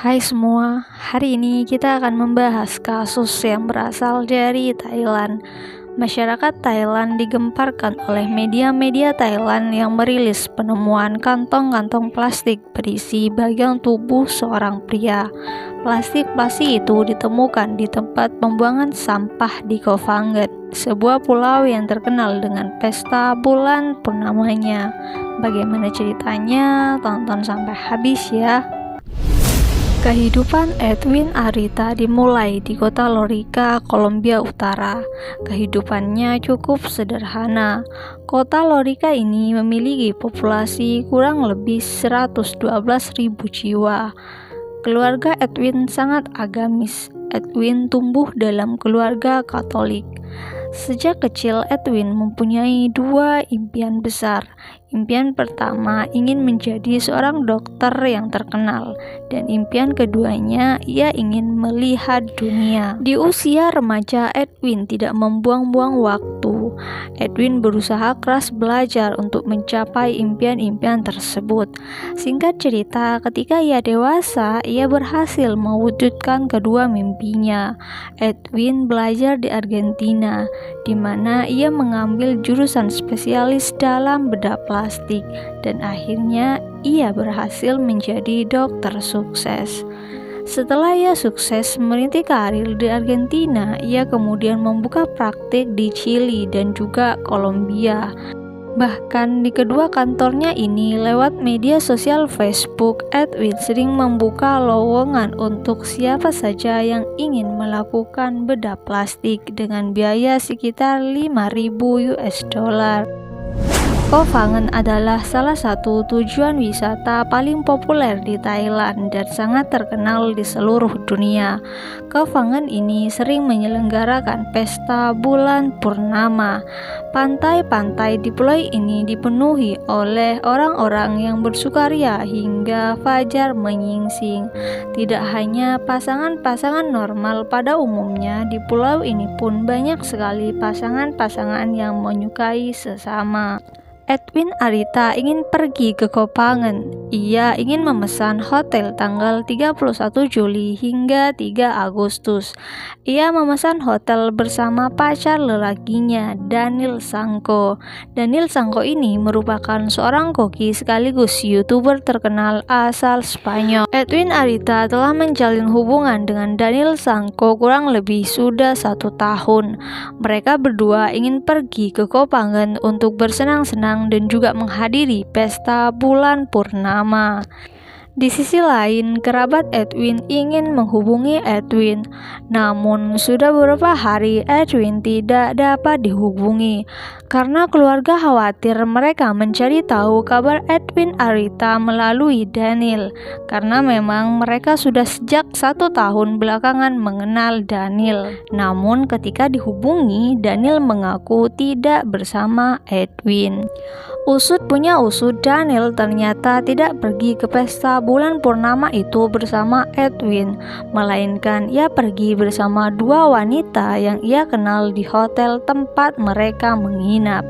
Hai semua, hari ini kita akan membahas kasus yang berasal dari Thailand. Masyarakat Thailand digemparkan oleh media-media Thailand yang merilis penemuan kantong-kantong plastik berisi bagian tubuh seorang pria. Plastik-plastik itu ditemukan di tempat pembuangan sampah di Koh Phangan, sebuah pulau yang terkenal dengan pesta bulan purnamanya. Bagaimana ceritanya? Tonton sampai habis ya. Kehidupan Edwin Arita dimulai di kota Lorica, Kolombia Utara. Kehidupannya cukup sederhana. Kota Lorica ini memiliki populasi kurang lebih 112.000 jiwa. Keluarga Edwin sangat agamis. Edwin tumbuh dalam keluarga Katolik. Sejak kecil, Edwin mempunyai dua impian besar. Impian pertama ingin menjadi seorang dokter yang terkenal, dan impian keduanya ia ingin melihat dunia. Di usia remaja, Edwin tidak membuang-buang waktu. Edwin berusaha keras belajar untuk mencapai impian-impian tersebut. Singkat cerita, ketika ia dewasa, ia berhasil mewujudkan kedua mimpinya. Edwin belajar di Argentina, di mana ia mengambil jurusan spesialis dalam bedah plastik, dan akhirnya ia berhasil menjadi dokter sukses. Setelah ia sukses merintis karir di Argentina, ia kemudian membuka praktik di Chili dan juga Kolombia. Bahkan di kedua kantornya ini, lewat media sosial Facebook, Edwin sering membuka lowongan untuk siapa saja yang ingin melakukan bedah plastik dengan biaya sekitar $5.000. Koh Phangan adalah salah satu tujuan wisata paling populer di Thailand dan sangat terkenal di seluruh dunia. Koh Phangan ini sering menyelenggarakan pesta bulan purnama. Pantai-pantai di pulau ini dipenuhi oleh orang-orang yang bersukaria hingga fajar menyingsing. Tidak hanya pasangan-pasangan normal pada umumnya, di pulau ini pun banyak sekali pasangan-pasangan yang menyukai sesama. Edwin Arita ingin pergi ke Koh Phangan. Ia ingin memesan hotel tanggal 31 Juli hingga 3 Agustus. Ia memesan hotel bersama pacar lelakinya, Daniel Sanko. Daniel Sanko ini merupakan seorang koki sekaligus YouTuber terkenal asal Spanyol. Edwin Arita telah menjalin hubungan dengan Daniel Sanko kurang lebih sudah 1 tahun. Mereka berdua ingin pergi ke Koh Phangan untuk bersenang-senang dan juga menghadiri pesta bulan purnama. Di sisi lain, kerabat Edwin ingin menghubungi Edwin, namun sudah beberapa hari Edwin tidak dapat dihubungi karena keluarga khawatir mereka mencari tahu kabar Edwin Arita melalui Daniel, karena memang mereka sudah sejak 1 tahun belakangan mengenal Daniel. Namun ketika dihubungi, Daniel mengaku tidak bersama Edwin. Usut punya usut, Daniel ternyata tidak pergi ke pesta bulan purnama itu bersama Edwin, melainkan ia pergi bersama dua wanita yang ia kenal di hotel tempat mereka menginap.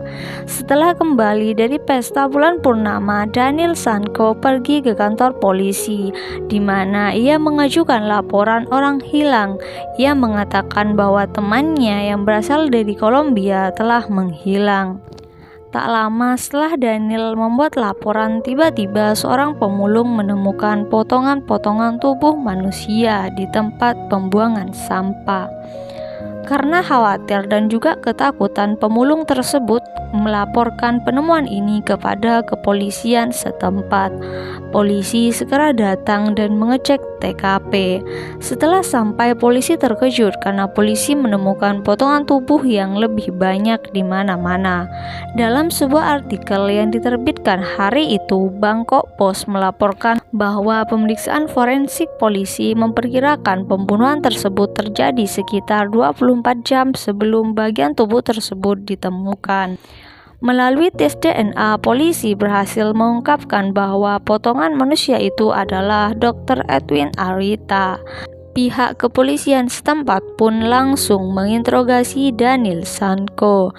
Setelah kembali dari pesta bulan purnama, Daniel Sanko pergi ke kantor polisi, di mana ia mengajukan laporan orang hilang. Ia mengatakan bahwa temannya yang berasal dari Kolombia telah menghilang. Tak lama setelah Daniel membuat laporan, tiba-tiba seorang pemulung menemukan potongan-potongan tubuh manusia di tempat pembuangan sampah. Karena khawatir dan juga ketakutan, pemulung tersebut melaporkan penemuan ini kepada kepolisian setempat. Polisi segera datang dan mengecek TKP. Setelah sampai, polisi terkejut karena polisi menemukan potongan tubuh yang lebih banyak di mana-mana. Dalam sebuah artikel yang diterbitkan hari itu, Bangkok Post melaporkan bahwa pemeriksaan forensik polisi memperkirakan pembunuhan tersebut terjadi sekitar 24 jam sebelum bagian tubuh tersebut ditemukan. Melalui tes DNA, polisi berhasil mengungkapkan bahwa potongan manusia itu adalah Dr. Edwin Arita. Pihak kepolisian setempat pun langsung menginterogasi Daniel Sanko.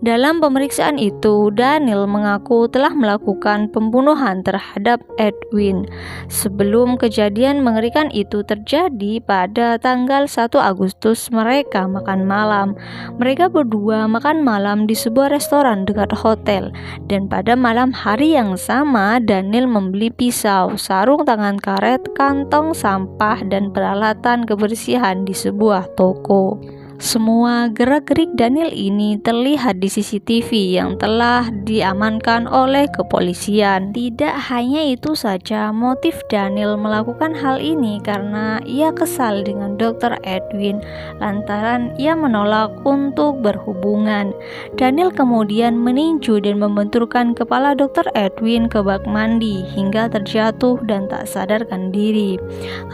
Dalam pemeriksaan itu, Daniel mengaku telah melakukan pembunuhan terhadap Edwin. Sebelum kejadian mengerikan itu terjadi pada tanggal 1 Agustus, mereka makan malam. Mereka berdua makan malam di sebuah restoran dekat hotel. Dan pada malam hari yang sama, Daniel membeli pisau, sarung tangan karet, kantong sampah, dan peralatan kebersihan di sebuah toko. Semua gerak-gerik Daniel ini terlihat di CCTV yang telah diamankan oleh kepolisian. Tidak hanya itu saja, motif Daniel melakukan hal ini karena ia kesal dengan Dr. Edwin lantaran ia menolak untuk berhubungan. Daniel kemudian meninju dan membenturkan kepala Dr. Edwin ke bak mandi hingga terjatuh dan tak sadarkan diri.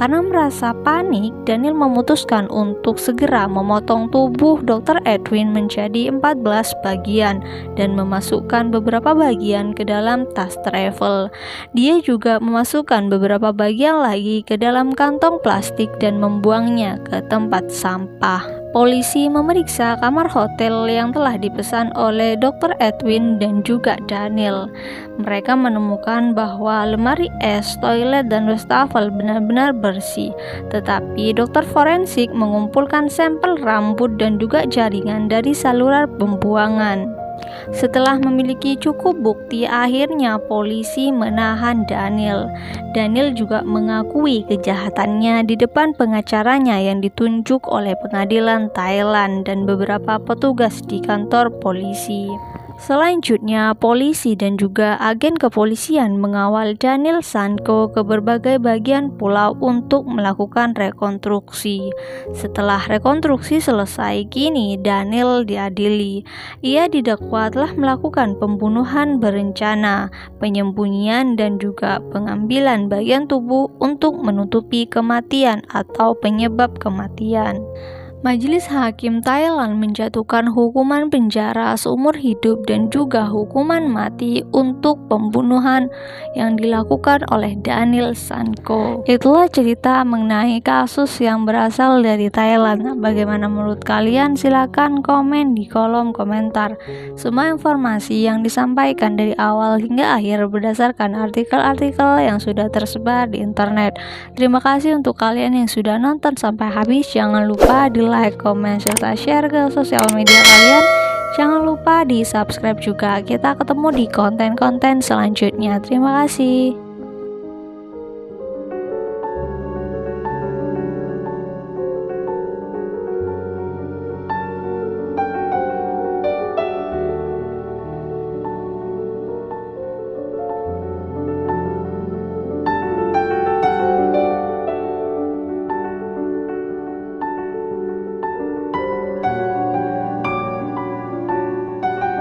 Karena merasa panik, Daniel memutuskan untuk segera memotong tubuh Dr. Edwin menjadi 14 bagian dan memasukkan beberapa bagian ke dalam tas travel. Dia juga memasukkan beberapa bagian lagi ke dalam kantong plastik dan membuangnya ke tempat sampah. Polisi memeriksa kamar hotel yang telah dipesan oleh Dr. Edwin dan juga Daniel. Mereka menemukan bahwa lemari es, toilet, dan wastafel benar-benar bersih. Tetapi dokter forensik mengumpulkan sampel rambut dan juga jaringan dari saluran pembuangan. Setelah memiliki cukup bukti, akhirnya polisi menahan Daniel. Daniel juga mengakui kejahatannya di depan pengacaranya yang ditunjuk oleh pengadilan Thailand dan beberapa petugas di kantor polisi. Selanjutnya, polisi dan juga agen kepolisian mengawal Daniel Sanko ke berbagai bagian pulau untuk melakukan rekonstruksi. Setelah rekonstruksi selesai, kini Daniel diadili. Ia didakwa telah melakukan pembunuhan berencana, penyembunyian, dan juga pengambilan bagian tubuh untuk menutupi kematian atau penyebab kematian. Majelis Hakim Thailand menjatuhkan hukuman penjara seumur hidup dan juga hukuman mati untuk pembunuhan yang dilakukan oleh Daniel Sanko. Itulah cerita mengenai kasus yang berasal dari Thailand. Bagaimana menurut kalian? Silakan komen di kolom komentar. Semua informasi yang disampaikan dari awal hingga akhir berdasarkan artikel-artikel yang sudah tersebar di internet. Terima kasih untuk kalian yang sudah nonton sampai habis. Jangan lupa di like, komen, serta share ke sosial media kalian. Jangan lupa di subscribe juga. Kita ketemu di konten-konten selanjutnya. Terima kasih.